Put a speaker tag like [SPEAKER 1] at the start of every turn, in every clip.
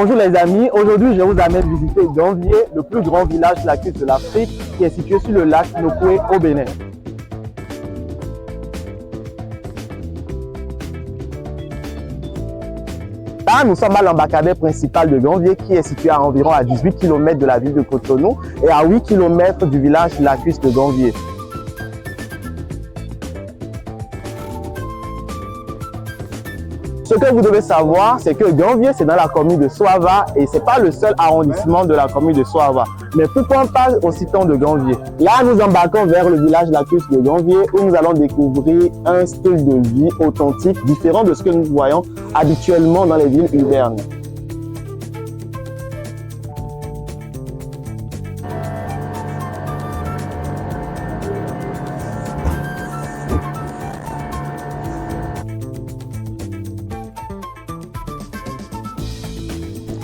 [SPEAKER 1] Bonjour les amis, aujourd'hui je vous amène visiter Gambier, le plus grand village lacustre de l'Afrique qui est situé sur le lac Nokoué au Bénin. Là, nous sommes à l'embarcadère principal de Gambier qui est situé à environ à 18 km de la ville de Cotonou et à 8 km du village lacustre de Gambier. Ce que vous devez savoir, c'est que Gambier, c'est dans la commune de Soava et ce n'est pas le seul arrondissement de la commune de Soava. Mais pourquoi on parle aussitôt de Gambier? Là, nous embarquons vers le village lacustre de Gambier où nous allons découvrir un style de vie authentique différent de ce que nous voyons habituellement dans les villes urbaines.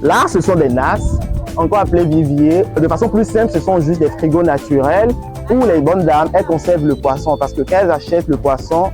[SPEAKER 1] Là, ce sont des nasses, encore appelées viviers. De façon plus simple, ce sont juste des frigos naturels où les bonnes dames, elles conservent le poisson. Parce que quand elles achètent le poisson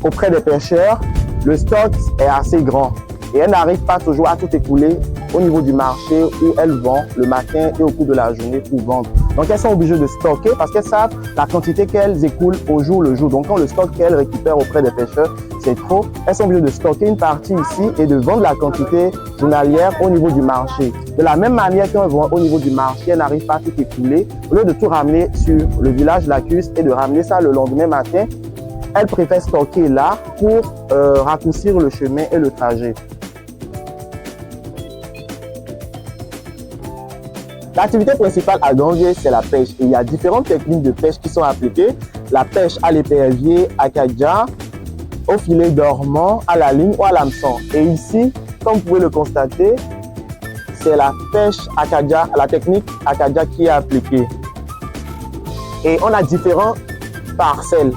[SPEAKER 1] auprès des pêcheurs, le stock est assez grand. Et elles n'arrivent pas toujours à tout écouler au niveau du marché où elles vendent le matin et au cours de la journée pour vendre. Donc elles sont obligées de stocker parce qu'elles savent la quantité qu'elles écoulent au jour le jour. Donc quand le stock qu'elles récupèrent auprès des pêcheurs, c'est trop, elles sont obligées de stocker une partie ici et de vendre la quantité journalière au niveau du marché. De la même manière qu'elles vont au niveau du marché, elles n'arrivent pas à tout écouler. Au lieu de tout ramener sur le village lacustre et de ramener ça le lendemain matin, elles préfèrent stocker là pour raccourcir le chemin et le trajet. L'activité principale à Gambier, c'est la pêche. Et il y a différentes techniques de pêche qui sont appliquées. La pêche à l'épervier, à Kadja, au filet dormant, à la ligne ou à l'hameçon. Et ici, comme vous pouvez le constater, c'est la pêche à Kadja, la technique à Kadja qui est appliquée. Et on a différentes parcelles.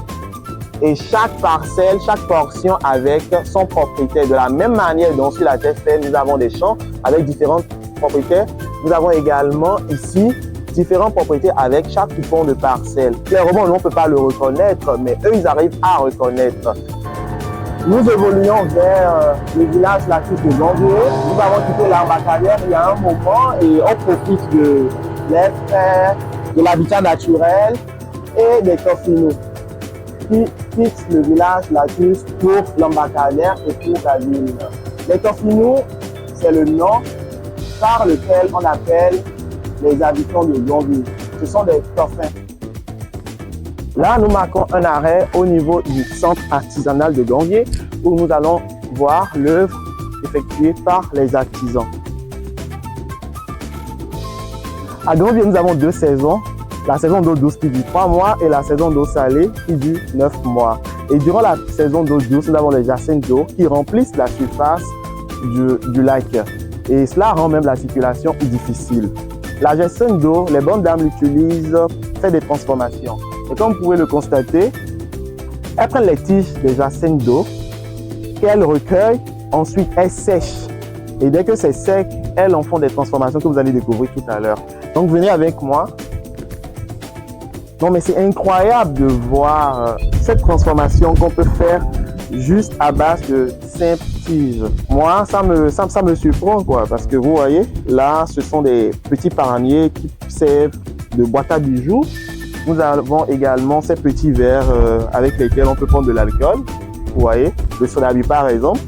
[SPEAKER 1] Et chaque parcelle, chaque portion avec son propriétaire. De la même manière dont sur la terre ferme, nous avons des champs avec différentes propriétaires. Nous avons également ici différentes propriétés avec chaque coupon de parcelle. Clairement, nous, on ne peut pas le reconnaître, mais eux, ils arrivent à reconnaître. Nous évoluons vers le village lacustre de Gambier. Nous avons quitté l'embarcadère il y a un moment et on profite de l'air frais, de l'habitat naturel et des coffinous qui quittent le village lacustre pour l'embarcadère et pour la ville. Les coffinous, c'est le nom par lequel on appelle les habitants de Gambier. Ce sont des coffins. Là, nous marquons un arrêt au niveau du centre artisanal de Gambier où nous allons voir l'œuvre effectuée par les artisans. À Gambier, nous avons deux saisons. La saison d'eau douce qui dure 3 mois et la saison d'eau salée qui dure 9 mois. Et durant la saison d'eau douce, nous avons les jacinthes d'eau qui remplissent la surface du lac. Et cela rend même la circulation difficile. La jacinthe d'eau, les bonnes dames l'utilisent, fait des transformations. Et comme vous pouvez le constater, elles prennent les tiges des jacinthes d'eau qu'elles recueillent, ensuite elles sèchent. Et dès que c'est sec, elles en font des transformations que vous allez découvrir tout à l'heure. Donc venez avec moi. Non mais c'est incroyable de voir cette transformation qu'on peut faire juste à base de simples tiges. Moi, ça me surprend quoi, parce que vous voyez, là, ce sont des petits paraniers qui servent de boîte à bijoux. Nous avons également ces petits verres avec lesquels on peut prendre de l'alcool. Vous voyez, le soda-bi par exemple.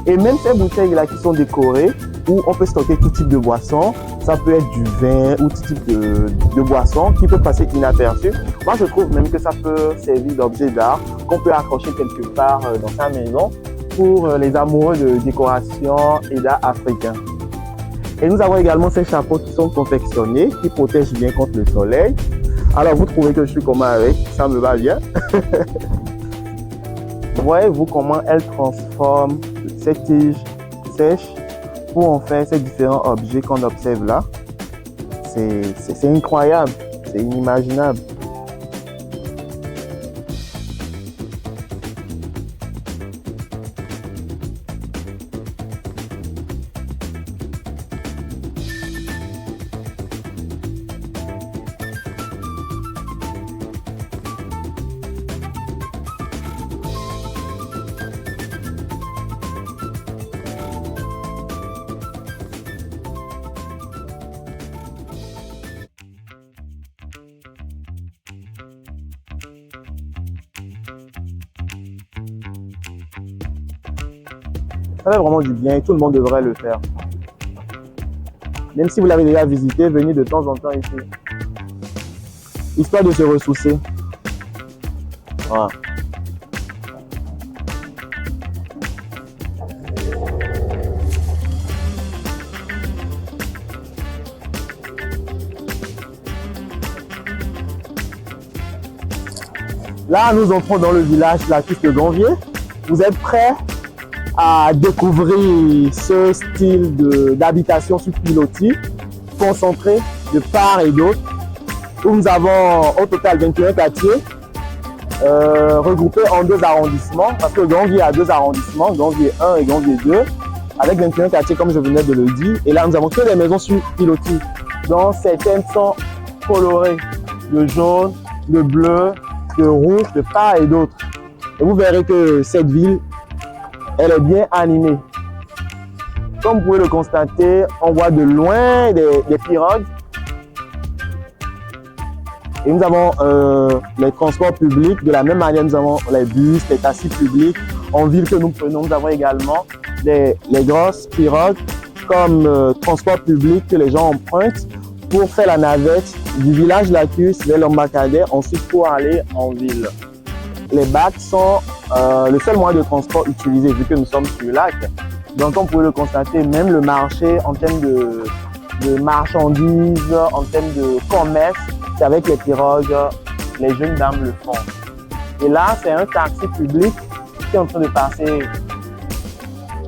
[SPEAKER 1] Et même ces bouteilles-là qui sont décorées, où on peut stocker tout type de boisson. Ça peut être du vin ou tout type de boisson qui peut passer inaperçu. Moi, je trouve même que ça peut servir d'objet d'art qu'on peut accrocher quelque part dans sa maison pour les amoureux de décoration et d'art africain. Et nous avons également ces chapeaux qui sont confectionnés, qui protègent bien contre le soleil. Alors, vous trouvez que je suis comment avec? Ça me va bien. Voyez-vous comment elle transforme ces tiges sèches pour en faire ces différents objets qu'on observe là? C'est incroyable, c'est inimaginable. Ça fait vraiment du bien et tout le monde devrait le faire. Même si vous l'avez déjà visité, venez de temps en temps ici. Histoire de se ressourcer. Voilà. Là, nous entrons dans le village lacustre de Ganvier. Vous êtes prêts à découvrir ce style d'habitation sur pilotis, concentré de part et d'autre, où nous avons au total 21 quartiers regroupés en 2 arrondissements, parce que Ganvier a 2 arrondissements, Ganvier 1 et Ganvier 2, avec 21 quartiers comme je venais de le dire. Et là, nous avons que des maisons sur pilotis, dont certaines sont colorées de jaune, de bleu, de rouge, de part et d'autre. Et vous verrez que cette ville, elle est bien animée. Comme vous pouvez le constater, on voit de loin des pirogues. Et nous avons les transports publics. De la même manière, nous avons les bus, les taxis publics. En ville que nous prenons, nous avons également les grosses pirogues comme transport public que les gens empruntent pour faire la navette du village lacustre vers l'embarcadère, ensuite pour aller en ville. Les bacs sont le seul moyen de transport utilisé vu que nous sommes sur le lac. Donc, on peut le constater, même le marché en termes de marchandises, en termes de commerce, c'est avec les pirogues, les jeunes dames le font. Et là, c'est un taxi public qui est en train de passer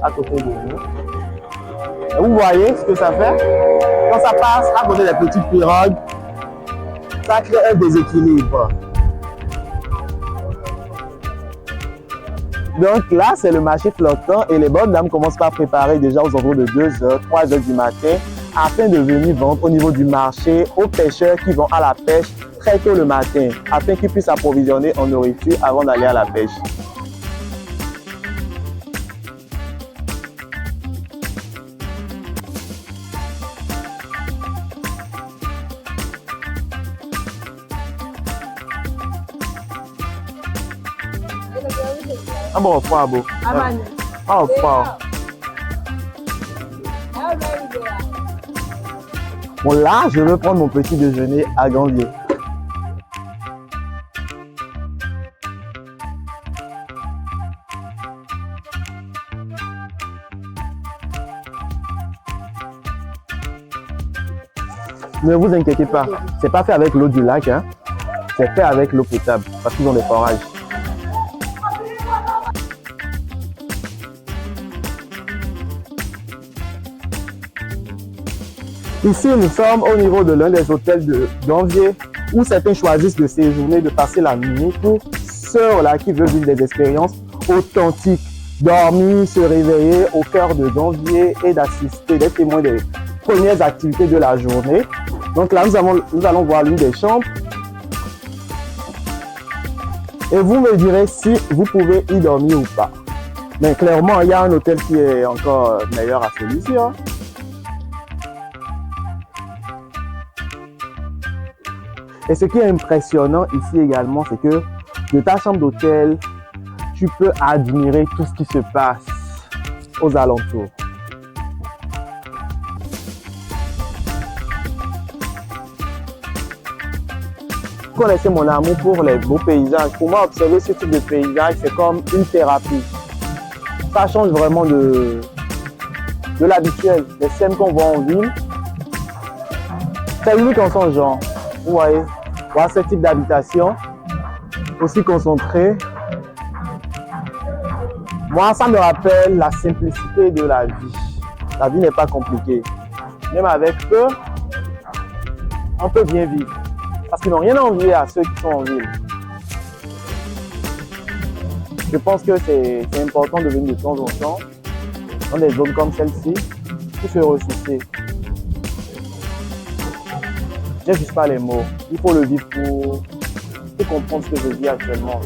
[SPEAKER 1] à côté de nous. Et vous voyez ce que ça fait? Quand ça passe à côté des petites pirogues, ça crée un déséquilibre. Donc là, c'est le marché flottant et les bonnes dames commencent par préparer déjà aux environs de 2h, 3h du matin afin de venir vendre au niveau du marché aux pêcheurs qui vont à la pêche très tôt le matin afin qu'ils puissent s'approvisionner en nourriture avant d'aller à la pêche. Ah bon, froid, beau. Ah, froid. Bon, là, je veux prendre mon petit déjeuner à Ganvier. Ne vous inquiétez pas, c'est pas fait avec l'eau du lac, hein. C'est fait avec l'eau potable parce qu'ils ont des forages. Ici, nous sommes au niveau de l'un des hôtels de Ganvier où certains choisissent de séjourner, de passer la nuit pour ceux-là qui veulent vivre des expériences authentiques, dormir, se réveiller au cœur de Ganvier et d'assister, d'être témoin des premières activités de la journée. Donc là, nous allons voir l'une des chambres. Et vous me direz si vous pouvez y dormir ou pas. Mais clairement, il y a un hôtel qui est encore meilleur à celui-ci, hein. Et ce qui est impressionnant ici également, c'est que de ta chambre d'hôtel, tu peux admirer tout ce qui se passe aux alentours. Vous connaissez mon amour pour les beaux paysages. Pour moi, observer ce type de paysage, c'est comme une thérapie. Ça change vraiment de l'habituel, des scènes qu'on voit en ville. C'est unique en son genre. Vous voyez, voir ce type d'habitation aussi concentré. Moi, ça me rappelle la simplicité de la vie. La vie n'est pas compliquée. Même avec peu, on peut bien vivre. Parce qu'ils n'ont rien à envier à ceux qui sont en ville. Je pense que c'est important de venir de temps en temps dans des zones comme celle-ci pour se ressourcer. Je n'ai juste pas les mots. Il faut le vivre pour comprendre ce que je vis actuellement.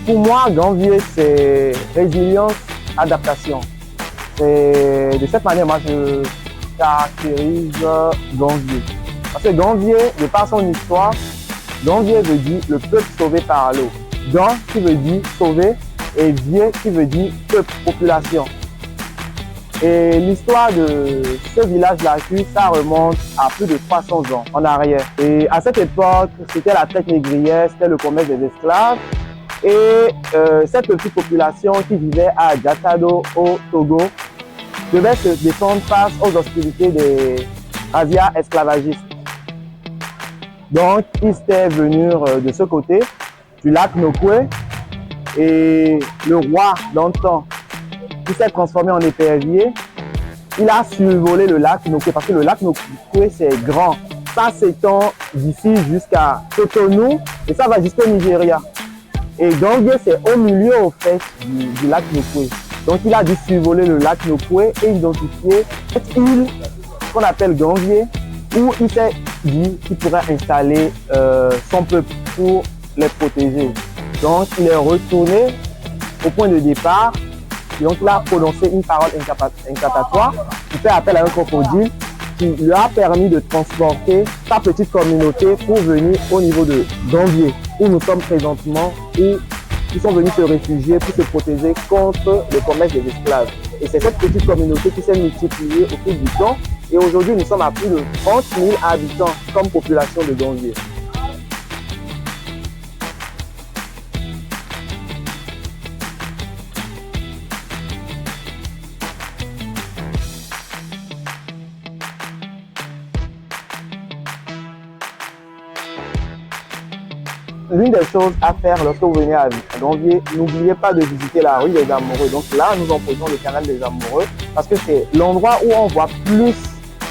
[SPEAKER 1] Pour moi, janvier, c'est résilience, adaptation. Et de cette manière, moi, je caractérise janvier. Parce que janvier, de par son histoire, janvier veut dire le peuple sauvé par l'eau. Jan qui veut dire sauver et vieux qui veut dire peuple, population. Et l'histoire de ce village-là, ça remonte à plus de 300 ans en arrière. Et à cette époque, c'était la traite négrière, c'était le commerce des esclaves. Et cette petite population qui vivait à Gatado au Togo devait se défendre face aux hostilités des razzias esclavagistes. Donc, ils étaient venus de ce côté, du lac Nokwe, et le roi d'antan, qui s'est transformé en épervier, il a survolé le lac Nokwe, parce que le lac Nokwe, c'est grand. Ça s'étend d'ici jusqu'à Cotonou, et ça va jusqu'au Nigeria. Et Gangue, c'est au milieu, au fait, du lac Nokwe. Donc, il a dû survoler le lac Nokwe et identifier cette île qu'on appelle Gangue, où il s'est dit qu'il pourrait installer son peuple pour les protéger. Donc, il est retourné au point de départ. Et donc, il a prononcé une parole incantatoire qui fait appel à un crocodile qui lui a permis de transporter sa petite communauté pour venir au niveau de Gambier, où nous sommes présentement, où ils sont venus se réfugier pour se protéger contre le commerce des esclaves. Et c'est cette petite communauté qui s'est multipliée au fil du temps. Et aujourd'hui, nous sommes à plus de 30 000 habitants comme population de Gambier. L'une des choses à faire lorsque vous venez à Gambier, n'oubliez pas de visiter la rue des Amoureux. Donc là, nous employons le canal des Amoureux parce que c'est l'endroit où on voit plus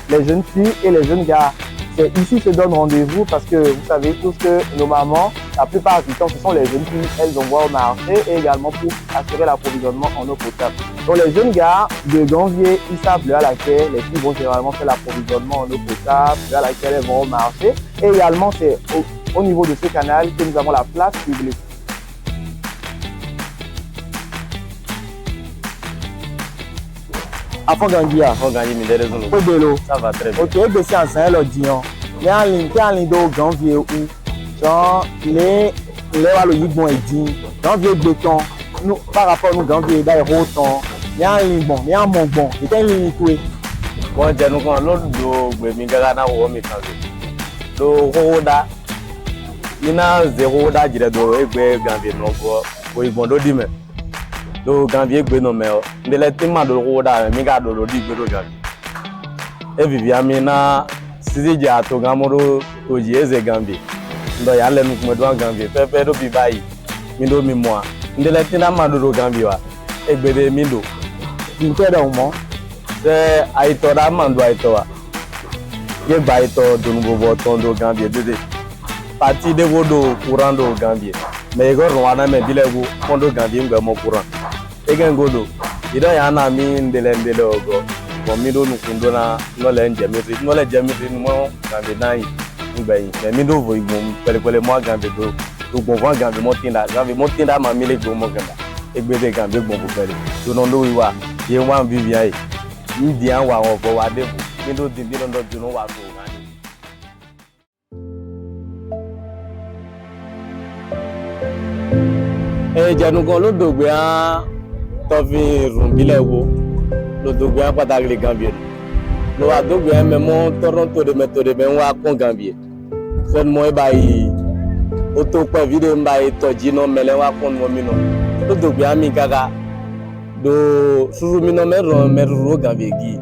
[SPEAKER 1] les jeunes filles et les jeunes gars. C'est ici se donnent rendez-vous parce que vous savez tous que nos mamans, la plupart du temps, ce sont les jeunes filles, elles envoient au marché et également pour assurer l'approvisionnement en eau potable. Donc les jeunes gars de Gambier, ils savent l'heure à laquelle les filles vont généralement faire l'approvisionnement en eau potable, l'heure à laquelle elles vont au marché. Et également, c'est au niveau de ce canal que nous avons la place publique. Afon Gangia.
[SPEAKER 2] Afon Gangia, mais des raisons. Ça va très bien.
[SPEAKER 1] Ok, c'est en Saint-Lodion. Il y a un lien de Ganvier où, genre, les bon et dit, Ganvier béton, nous, par rapport à nous, Ganvier d'aéroton, il y a un lien bon, il y a un bon bon, il y a un lien coué.
[SPEAKER 2] Bon, j'ai nous quand l'autre de Mingana ou Omikaze. Le Roda. Ina zéro da jire do egbe Gambier no go o igbondo di me do Gambier egbe no me o ndele tima do roda mi ga do di gbe do Gambier e vivia mi na sisi ja to gamoro to ji eze Gambier ndo ya lenu kuma do Gambier pepe do bi bayi mi do mi mo ndele tina ma do Gambier wa egbe de mi do
[SPEAKER 1] nte da mo
[SPEAKER 2] se aito da ma do aito wa ye ba aito do nubo bo ton do Gambier de parti de vodo courant do Gambier mais go rwanda me bilego fondo Gambier ngamo courant e gen godo ida ya na mi ndele ogo bo mi do nu kundo na no le njemiri no le jemiri mo Gambier nai ngbeyin me mi do vo igbon pele mo Gambier do gbon vo Gambier mo tinda ma mi le gbo mo gamba egbe de Gambier gbon bo pele do no do wiwa ye wan vivia e mi di an wa won go wa de mi do din bi no do no wa go Janukan ló dògbé á tọ́fi rùnbílẹ̀ wo ló dògbé á pàtàkì lè Gambier ló wà dògbé á mẹ́mọ́ tọ́rọ́ tó de mẹ́ ń wá kún Gambier sẹ́ni mọ́ ibà yìí ó tó pẹ́ fídíò ń bá yìí tọ́jú iná mẹ́lẹ́ wá kún mọ́ mi nà ló dògbé á mi kàkà do sùúrù mi nà mẹ́rọ̀ Gambier gì